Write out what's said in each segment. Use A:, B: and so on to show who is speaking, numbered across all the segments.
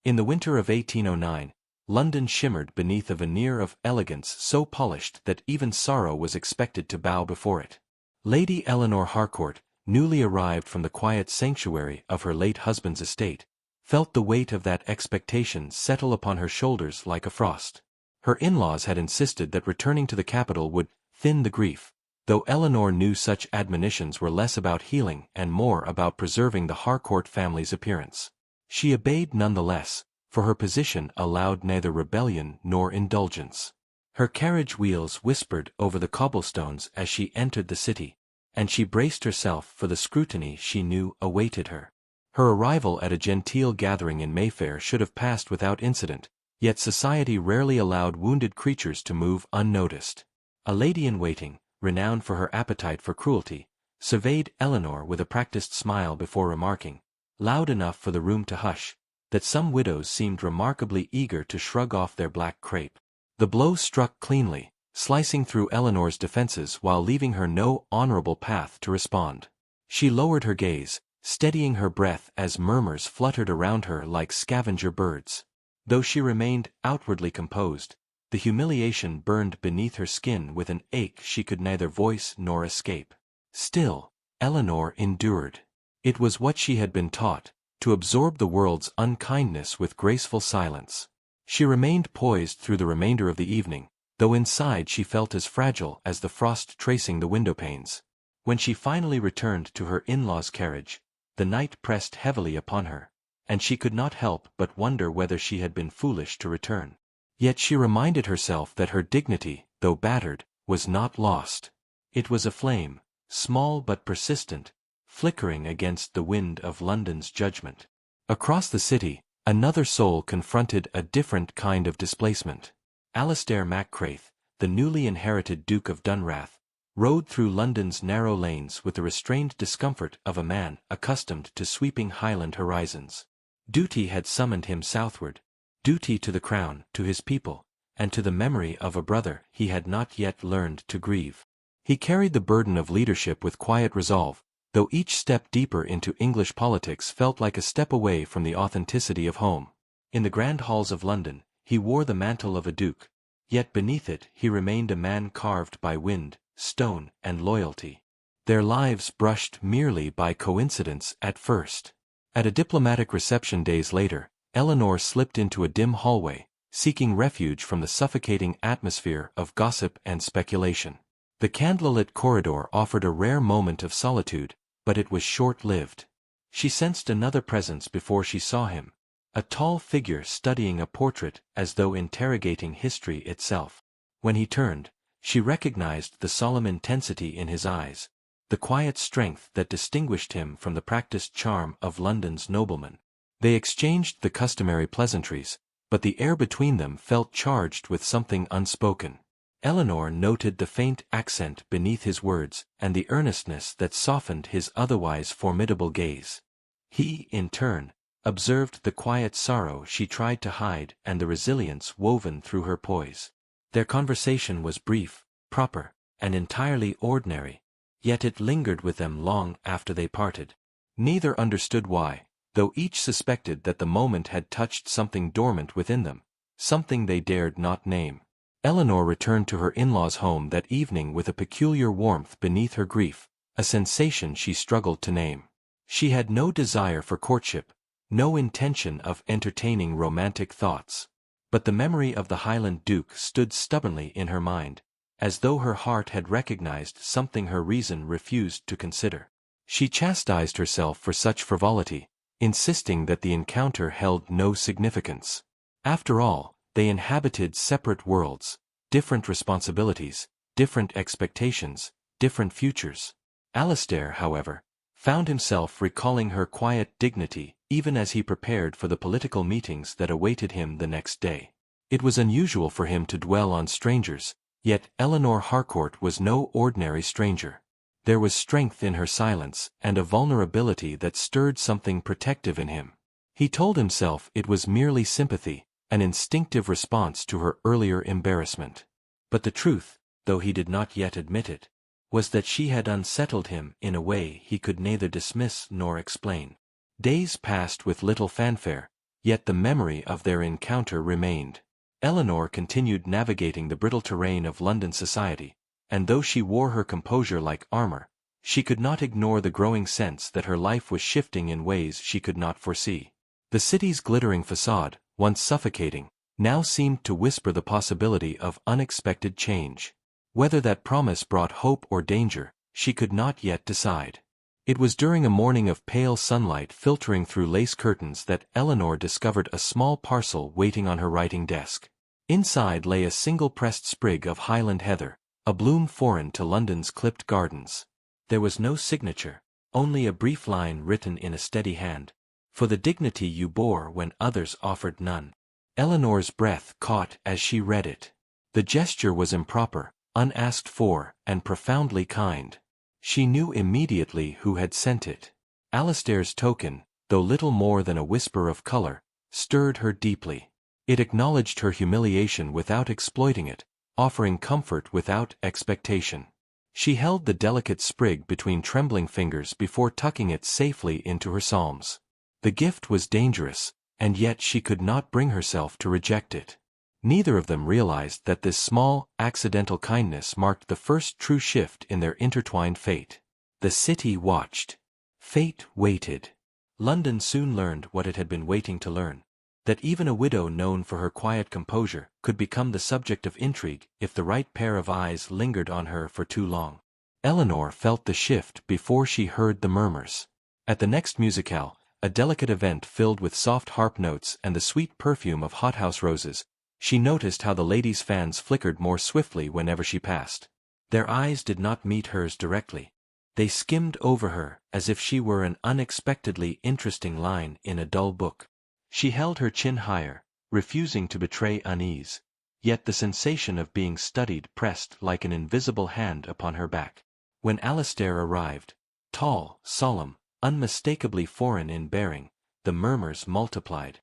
A: In the winter of 1809, London shimmered beneath a veneer of elegance so polished that even sorrow was expected to bow before it. Lady Eleanor Harcourt, newly arrived from the quiet sanctuary of her late husband's estate, felt the weight of that expectation settle upon her shoulders like a frost. Her in-laws had insisted that returning to the capital would thin the grief, though Eleanor knew such admonitions were less about healing and more about preserving the Harcourt family's appearance. She obeyed nonetheless, for her position allowed neither rebellion nor indulgence. Her carriage wheels whispered over the cobblestones as she entered the city, and she braced herself for the scrutiny she knew awaited her. Her arrival at a genteel gathering in Mayfair should have passed without incident, yet society rarely allowed wounded creatures to move unnoticed. A lady-in-waiting, renowned for her appetite for cruelty, surveyed Eleanor with a practiced smile before remarking, loud enough for the room to hush, that some widows seemed remarkably eager to shrug off their black crape. The blow struck cleanly, slicing through Eleanor's defenses while leaving her no honorable path to respond. She lowered her gaze, steadying her breath as murmurs fluttered around her like scavenger birds. Though she remained outwardly composed, the humiliation burned beneath her skin with an ache she could neither voice nor escape. Still, Eleanor endured. It was what she had been taught, to absorb the world's unkindness with graceful silence. She remained poised through the remainder of the evening, though inside she felt as fragile as the frost tracing the windowpanes. When she finally returned to her in-laws' carriage, the night pressed heavily upon her, and she could not help but wonder whether she had been foolish to return. Yet she reminded herself that her dignity, though battered, was not lost. It was a flame, small but persistent, flickering against the wind of London's judgment. Across the city, another soul confronted a different kind of displacement. Alastair Maccraith, the newly inherited Duke of Dunrath, rode through London's narrow lanes with the restrained discomfort of a man accustomed to sweeping Highland horizons. Duty had summoned him southward, duty to the crown, to his people, and to the memory of a brother he had not yet learned to grieve. He carried the burden of leadership with quiet resolve, though each step deeper into English politics felt like a step away from the authenticity of home. In the grand halls of London, he wore the mantle of a duke, yet beneath it he remained a man carved by wind, stone, and loyalty. Their lives brushed merely by coincidence at first. At a diplomatic reception days later, Eleanor slipped into a dim hallway, seeking refuge from the suffocating atmosphere of gossip and speculation. The candlelit corridor offered a rare moment of solitude, but it was short-lived. She sensed another presence before she saw him, a tall figure studying a portrait as though interrogating history itself. When he turned, she recognized the solemn intensity in his eyes, the quiet strength that distinguished him from the practiced charm of London's noblemen. They exchanged the customary pleasantries, but the air between them felt charged with something unspoken. Eleanor noted the faint accent beneath his words and the earnestness that softened his otherwise formidable gaze. He, in turn, observed the quiet sorrow she tried to hide and the resilience woven through her poise. Their conversation was brief, proper, and entirely ordinary, yet it lingered with them long after they parted. Neither understood why, though each suspected that the moment had touched something dormant within them, something they dared not name. Eleanor returned to her in-laws' home that evening with a peculiar warmth beneath her grief, a sensation she struggled to name. She had no desire for courtship, no intention of entertaining romantic thoughts. But the memory of the Highland Duke stood stubbornly in her mind, as though her heart had recognized something her reason refused to consider. She chastised herself for such frivolity, insisting that the encounter held no significance. After all, they inhabited separate worlds, different responsibilities, different expectations, different futures. Alastair, however, found himself recalling her quiet dignity even as he prepared for the political meetings that awaited him the next day. It was unusual for him to dwell on strangers, yet Eleanor Harcourt was no ordinary stranger. There was strength in her silence and a vulnerability that stirred something protective in him. He told himself it was merely sympathy, an instinctive response to her earlier embarrassment. But the truth, though he did not yet admit it, was that she had unsettled him in a way he could neither dismiss nor explain. Days passed with little fanfare, yet the memory of their encounter remained. Eleanor continued navigating the brittle terrain of London society, and though she wore her composure like armor, she could not ignore the growing sense that her life was shifting in ways she could not foresee. The city's glittering facade, once suffocating, now seemed to whisper the possibility of unexpected change. Whether that promise brought hope or danger, she could not yet decide. It was during a morning of pale sunlight filtering through lace curtains that Eleanor discovered a small parcel waiting on her writing desk. Inside lay a single pressed sprig of Highland heather, a bloom foreign to London's clipped gardens. There was no signature, only a brief line written in a steady hand. For the dignity you bore when others offered none. Eleanor's breath caught as she read it. The gesture was improper, unasked for, and profoundly kind. She knew immediately who had sent it. Alistair's token, though little more than a whisper of color, stirred her deeply. It acknowledged her humiliation without exploiting it, offering comfort without expectation. She held the delicate sprig between trembling fingers before tucking it safely into her psalms. The gift was dangerous, and yet she could not bring herself to reject it. Neither of them realized that this small, accidental kindness marked the first true shift in their intertwined fate. The city watched. Fate waited. London soon learned what it had been waiting to learn. That even a widow known for her quiet composure could become the subject of intrigue if the right pair of eyes lingered on her for too long. Eleanor felt the shift before she heard the murmurs. At the next musicale, a delicate event filled with soft harp notes and the sweet perfume of hothouse roses, she noticed how the ladies' fans flickered more swiftly whenever she passed. Their eyes did not meet hers directly. They skimmed over her as if she were an unexpectedly interesting line in a dull book. She held her chin higher, refusing to betray unease, yet the sensation of being studied pressed like an invisible hand upon her back. When Alistair arrived, tall, solemn, unmistakably foreign in bearing, the murmurs multiplied.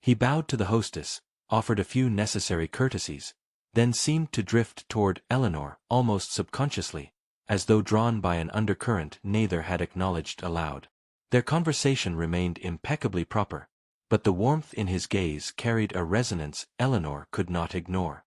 A: He bowed to the hostess, offered a few necessary courtesies, then seemed to drift toward Eleanor almost subconsciously, as though drawn by an undercurrent neither had acknowledged aloud. Their conversation remained impeccably proper, but the warmth in his gaze carried a resonance Eleanor could not ignore.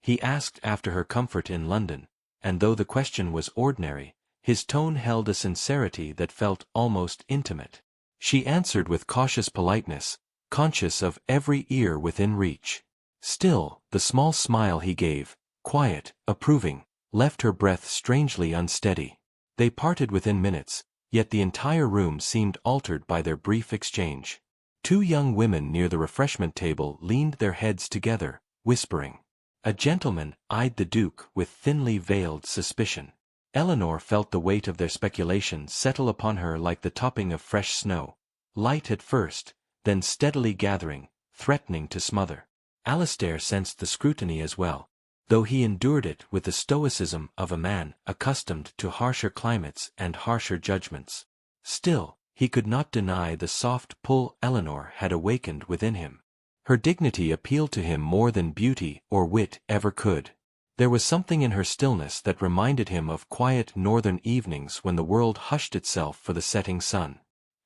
A: He asked after her comfort in London, and though the question was ordinary, his tone held a sincerity that felt almost intimate. She answered with cautious politeness, conscious of every ear within reach. Still, the small smile he gave, quiet, approving, left her breath strangely unsteady. They parted within minutes, yet the entire room seemed altered by their brief exchange. Two young women near the refreshment table leaned their heads together, whispering. A gentleman eyed the Duke with thinly veiled suspicion. Eleanor felt the weight of their speculation settle upon her like the topping of fresh snow, light at first, then steadily gathering, threatening to smother. Alistair sensed the scrutiny as well, though he endured it with the stoicism of a man accustomed to harsher climates and harsher judgments. Still, he could not deny the soft pull Eleanor had awakened within him. Her dignity appealed to him more than beauty or wit ever could. There was something in her stillness that reminded him of quiet northern evenings when the world hushed itself for the setting sun.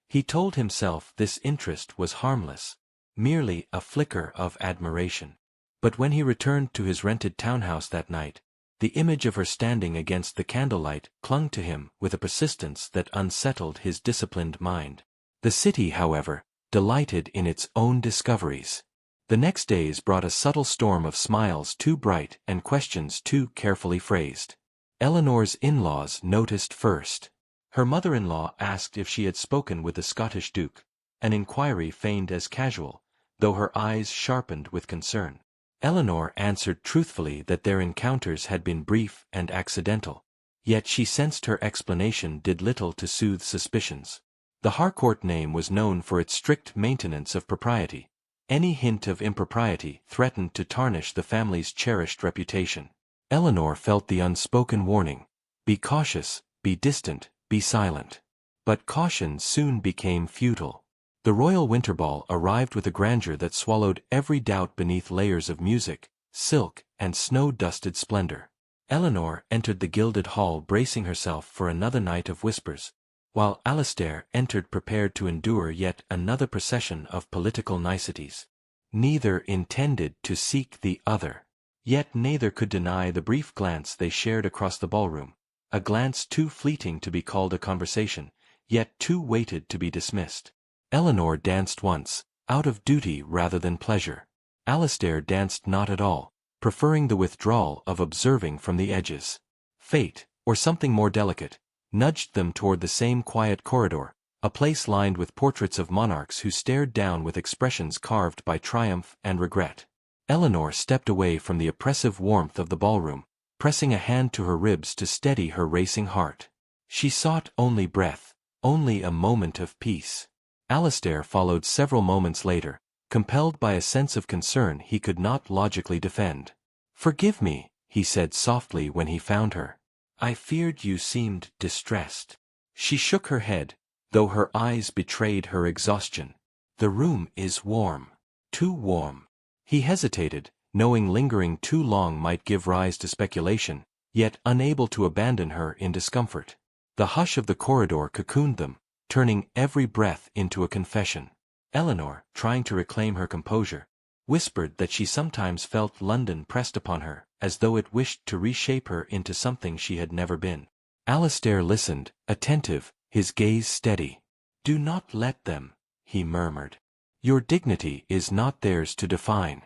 A: He told himself this interest was harmless, merely a flicker of admiration. But when he returned to his rented townhouse that night, the image of her standing against the candlelight clung to him with a persistence that unsettled his disciplined mind. The city, however, delighted in its own discoveries. The next days brought a subtle storm of smiles too bright and questions too carefully phrased. Eleanor's in-laws noticed first. Her mother-in-law asked if she had spoken with the Scottish Duke, an inquiry feigned as casual, though her eyes sharpened with concern. Eleanor answered truthfully that their encounters had been brief and accidental, yet she sensed her explanation did little to soothe suspicions. The Harcourt name was known for its strict maintenance of propriety. Any hint of impropriety threatened to tarnish the family's cherished reputation. Eleanor felt the unspoken warning, be cautious, be distant, be silent. But caution soon became futile. The royal winter ball arrived with a grandeur that swallowed every doubt beneath layers of music, silk, and snow-dusted splendor. Eleanor entered the gilded hall bracing herself for another night of whispers, while Alastair entered prepared to endure yet another procession of political niceties. Neither intended to seek the other. Yet neither could deny the brief glance they shared across the ballroom, a glance too fleeting to be called a conversation, yet too weighted to be dismissed. Eleanor danced once, out of duty rather than pleasure. Alastair danced not at all, preferring the withdrawal of observing from the edges. Fate, or something more delicate, nudged them toward the same quiet corridor, a place lined with portraits of monarchs who stared down with expressions carved by triumph and regret. Eleanor stepped away from the oppressive warmth of the ballroom, pressing a hand to her ribs to steady her racing heart. She sought only breath, only a moment of peace. Alastair followed several moments later, compelled by a sense of concern he could not logically defend. "Forgive me," he said softly when he found her. "I feared you seemed distressed." She shook her head, though her eyes betrayed her exhaustion. "The room is warm. Too warm." He hesitated, knowing lingering too long might give rise to speculation, yet unable to abandon her in discomfort. The hush of the corridor cocooned them, turning every breath into a confession. Eleanor, trying to reclaim her composure, whispered that she sometimes felt London pressed upon her, as though it wished to reshape her into something she had never been. Alastair listened, attentive, his gaze steady. "Do not let them," he murmured. "Your dignity is not theirs to define."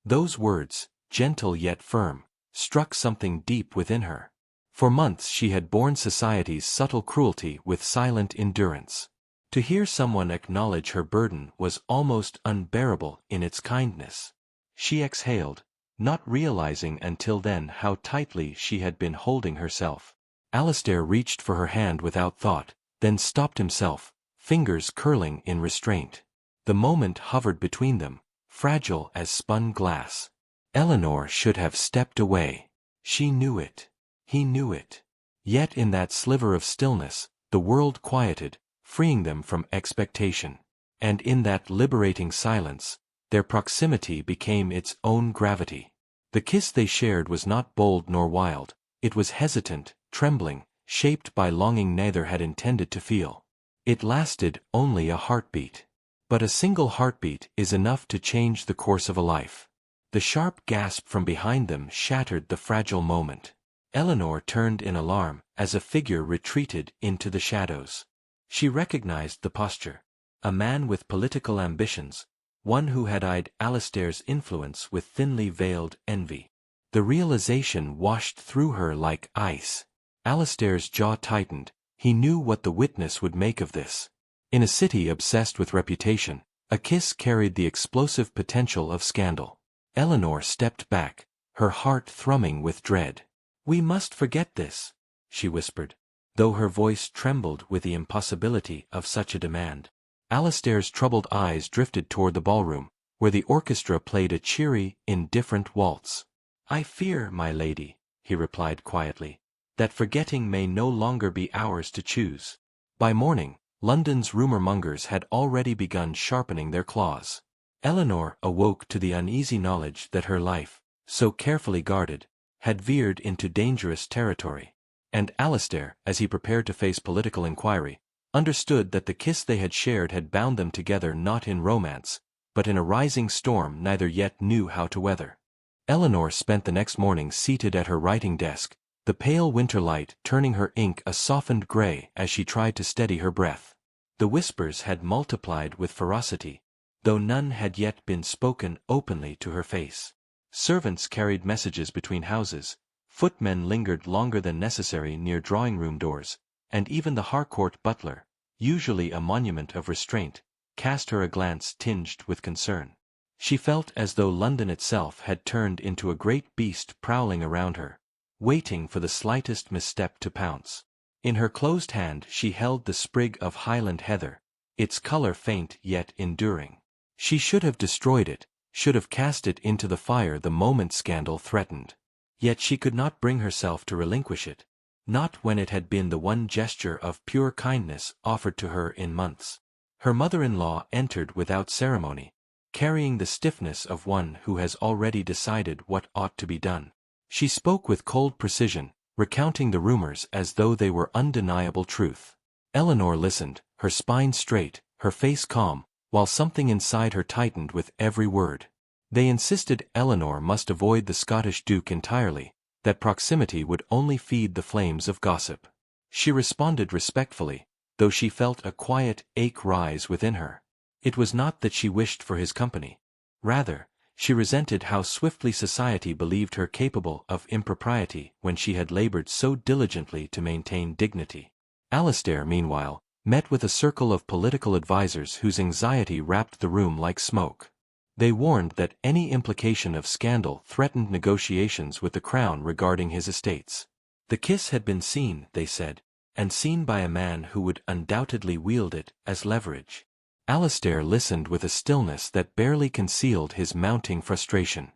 A: Those words, gentle yet firm, struck something deep within her. For months she had borne society's subtle cruelty with silent endurance. To hear someone acknowledge her burden was almost unbearable in its kindness. She exhaled, not realizing until then how tightly she had been holding herself. Alastair reached for her hand without thought, then stopped himself, fingers curling in restraint. The moment hovered between them, fragile as spun glass. Eleanor should have stepped away. She knew it. He knew it. Yet in that sliver of stillness, the world quieted, freeing them from expectation. And in that liberating silence, their proximity became its own gravity. The kiss they shared was not bold nor wild, it was hesitant, trembling, shaped by longing neither had intended to feel. It lasted only a heartbeat. But a single heartbeat is enough to change the course of a life. The sharp gasp from behind them shattered the fragile moment. Eleanor turned in alarm as a figure retreated into the shadows. She recognized the posture. A man with political ambitions, one who had eyed Alastair's influence with thinly veiled envy. The realization washed through her like ice. Alastair's jaw tightened. He knew what the witness would make of this. In a city obsessed with reputation, a kiss carried the explosive potential of scandal. Eleanor stepped back, her heart thrumming with dread. "We must forget this," she whispered, though her voice trembled with the impossibility of such a demand. Alastair's troubled eyes drifted toward the ballroom, where the orchestra played a cheery, indifferent waltz. "I fear, my lady," he replied quietly, "that forgetting may no longer be ours to choose." By morning, London's rumor-mongers had already begun sharpening their claws. Eleanor awoke to the uneasy knowledge that her life, so carefully guarded, had veered into dangerous territory. And Alastair, as he prepared to face political inquiry, understood that the kiss they had shared had bound them together not in romance, but in a rising storm neither yet knew how to weather. Eleanor spent the next morning seated at her writing desk, the pale winter light turning her ink a softened gray as she tried to steady her breath. The whispers had multiplied with ferocity, though none had yet been spoken openly to her face. Servants carried messages between houses, footmen lingered longer than necessary near drawing-room doors, and even the Harcourt butler, usually a monument of restraint, cast her a glance tinged with concern. She felt as though London itself had turned into a great beast prowling around her, waiting for the slightest misstep to pounce. In her closed hand she held the sprig of Highland heather, its color faint yet enduring. She should have destroyed it, should have cast it into the fire the moment scandal threatened. Yet she could not bring herself to relinquish it, not when it had been the one gesture of pure kindness offered to her in months. Her mother-in-law entered without ceremony, carrying the stiffness of one who has already decided what ought to be done. She spoke with cold precision, recounting the rumors as though they were undeniable truth. Eleanor listened, her spine straight, her face calm, while something inside her tightened with every word. They insisted Eleanor must avoid the Scottish Duke entirely, that proximity would only feed the flames of gossip. She responded respectfully, though she felt a quiet ache rise within her. It was not that she wished for his company. Rather, she resented how swiftly society believed her capable of impropriety when she had labored so diligently to maintain dignity. Alistair, meanwhile, met with a circle of political advisers whose anxiety wrapped the room like smoke. They warned that any implication of scandal threatened negotiations with the Crown regarding his estates. The kiss had been seen, they said, and seen by a man who would undoubtedly wield it as leverage. Alistair listened with a stillness that barely concealed his mounting frustration.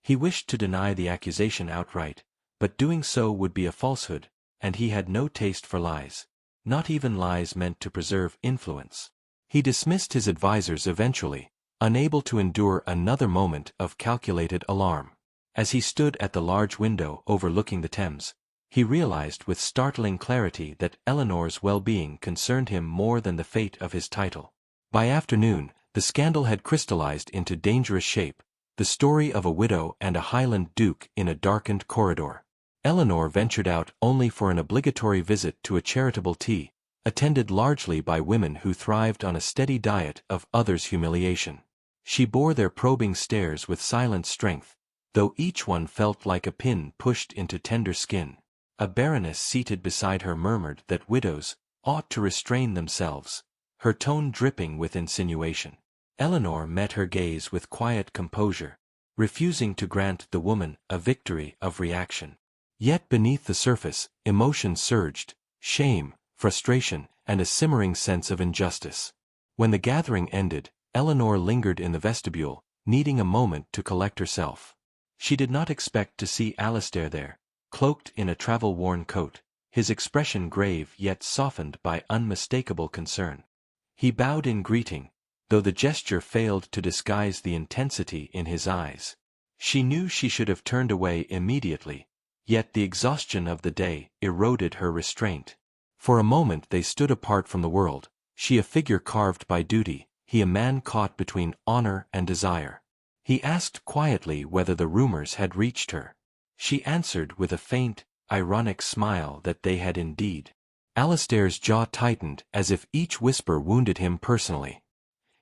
A: He wished to deny the accusation outright, but doing so would be a falsehood, and he had no taste for lies, not even lies meant to preserve influence. He dismissed his advisers eventually, unable to endure another moment of calculated alarm. As he stood at the large window overlooking the Thames, he realized with startling clarity that Eleanor's well-being concerned him more than the fate of his title. By afternoon, the scandal had crystallized into dangerous shape, the story of a widow and a Highland duke in a darkened corridor. Eleanor ventured out only for an obligatory visit to a charitable tea, attended largely by women who thrived on a steady diet of others' humiliation. She bore their probing stares with silent strength, though each one felt like a pin pushed into tender skin. A baroness seated beside her murmured that widows ought to restrain themselves, her tone dripping with insinuation. Eleanor met her gaze with quiet composure, refusing to grant the woman a victory of reaction. Yet beneath the surface, emotions surged, shame, frustration, and a simmering sense of injustice. When the gathering ended, Eleanor lingered in the vestibule, needing a moment to collect herself. She did not expect to see Alistair there, cloaked in a travel-worn coat, his expression grave yet softened by unmistakable concern. He bowed in greeting, though the gesture failed to disguise the intensity in his eyes. She knew she should have turned away immediately, yet the exhaustion of the day eroded her restraint. For a moment they stood apart from the world, she a figure carved by duty, he a man caught between honor and desire. He asked quietly whether the rumors had reached her. She answered with a faint, ironic smile that they had indeed. Alistair's jaw tightened as if each whisper wounded him personally.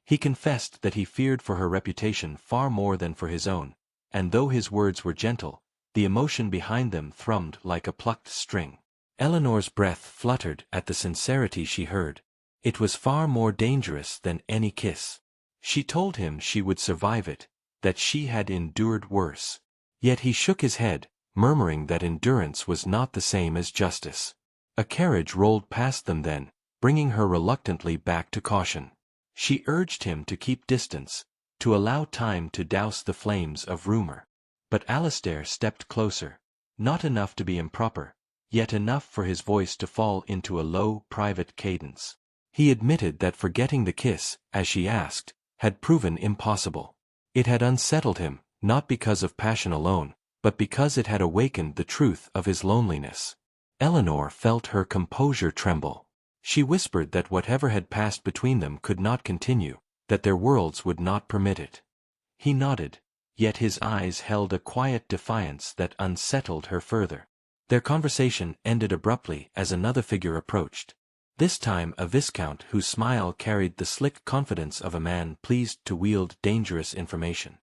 A: He confessed that he feared for her reputation far more than for his own, and though his words were gentle, the emotion behind them thrummed like a plucked string. Eleanor's breath fluttered at the sincerity she heard. It was far more dangerous than any kiss. She told him she would survive it, that she had endured worse. Yet he shook his head, murmuring that endurance was not the same as justice. A carriage rolled past them then, bringing her reluctantly back to caution. She urged him to keep distance, to allow time to douse the flames of rumor. But Alistair stepped closer, not enough to be improper, yet enough for his voice to fall into a low, private cadence. He admitted that forgetting the kiss, as she asked, had proven impossible. It had unsettled him, not because of passion alone, but because it had awakened the truth of his loneliness. Eleanor felt her composure tremble. She whispered that whatever had passed between them could not continue, that their worlds would not permit it. He nodded, yet his eyes held a quiet defiance that unsettled her further. Their conversation ended abruptly as another figure approached. This time a viscount whose smile carried the slick confidence of a man pleased to wield dangerous information.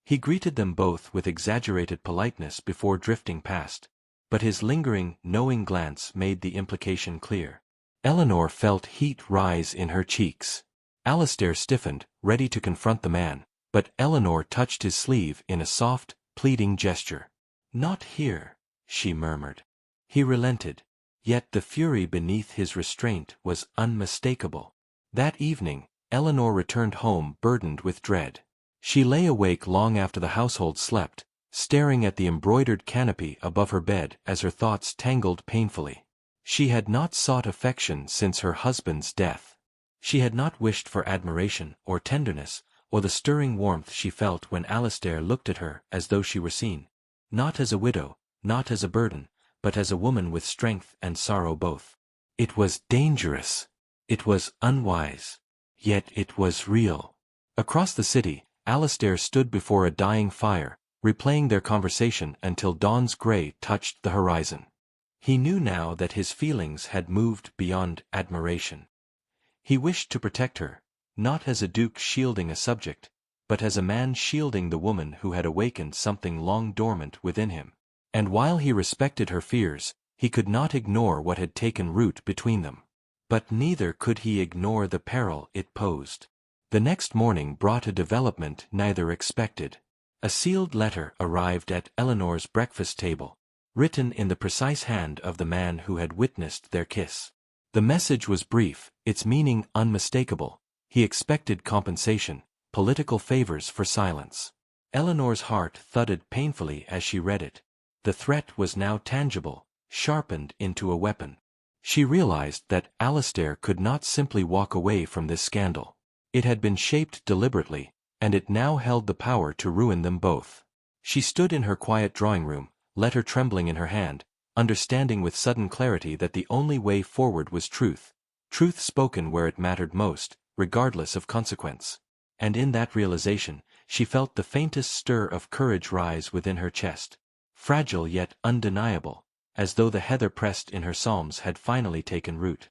A: He greeted them both with exaggerated politeness before drifting past, but his lingering, knowing glance made the implication clear. Eleanor felt heat rise in her cheeks. Alistair stiffened, ready to confront the man, but Eleanor touched his sleeve in a soft, pleading gesture. "Not here," she murmured. He relented. Yet the fury beneath his restraint was unmistakable. That evening, Eleanor returned home burdened with dread. She lay awake long after the household slept, staring at the embroidered canopy above her bed as her thoughts tangled painfully. She had not sought affection since her husband's death. She had not wished for admiration or tenderness, or the stirring warmth she felt when Alistair looked at her as though she were seen, not as a widow, not as a burden, but as a woman with strength and sorrow both. It was dangerous. It was unwise. Yet it was real. Across the city, Alistair stood before a dying fire, replaying their conversation until dawn's grey touched the horizon. He knew now that his feelings had moved beyond admiration. He wished to protect her, not as a duke shielding a subject, but as a man shielding the woman who had awakened something long dormant within him. And while he respected her fears, he could not ignore what had taken root between them. But neither could he ignore the peril it posed. The next morning brought a development neither expected. A sealed letter arrived at Eleanor's breakfast table, written in the precise hand of the man who had witnessed their kiss. The message was brief, its meaning unmistakable. He expected compensation, political favors for silence. Eleanor's heart thudded painfully as she read it. The threat was now tangible, sharpened into a weapon. She realized that Alistair could not simply walk away from this scandal. It had been shaped deliberately, and it now held the power to ruin them both. She stood in her quiet drawing room, letter trembling in her hand, understanding with sudden clarity that the only way forward was truth. Truth spoken where it mattered most, regardless of consequence. And in that realization, she felt the faintest stir of courage rise within her chest. Fragile yet undeniable, as though the heather pressed in her psalms had finally taken root.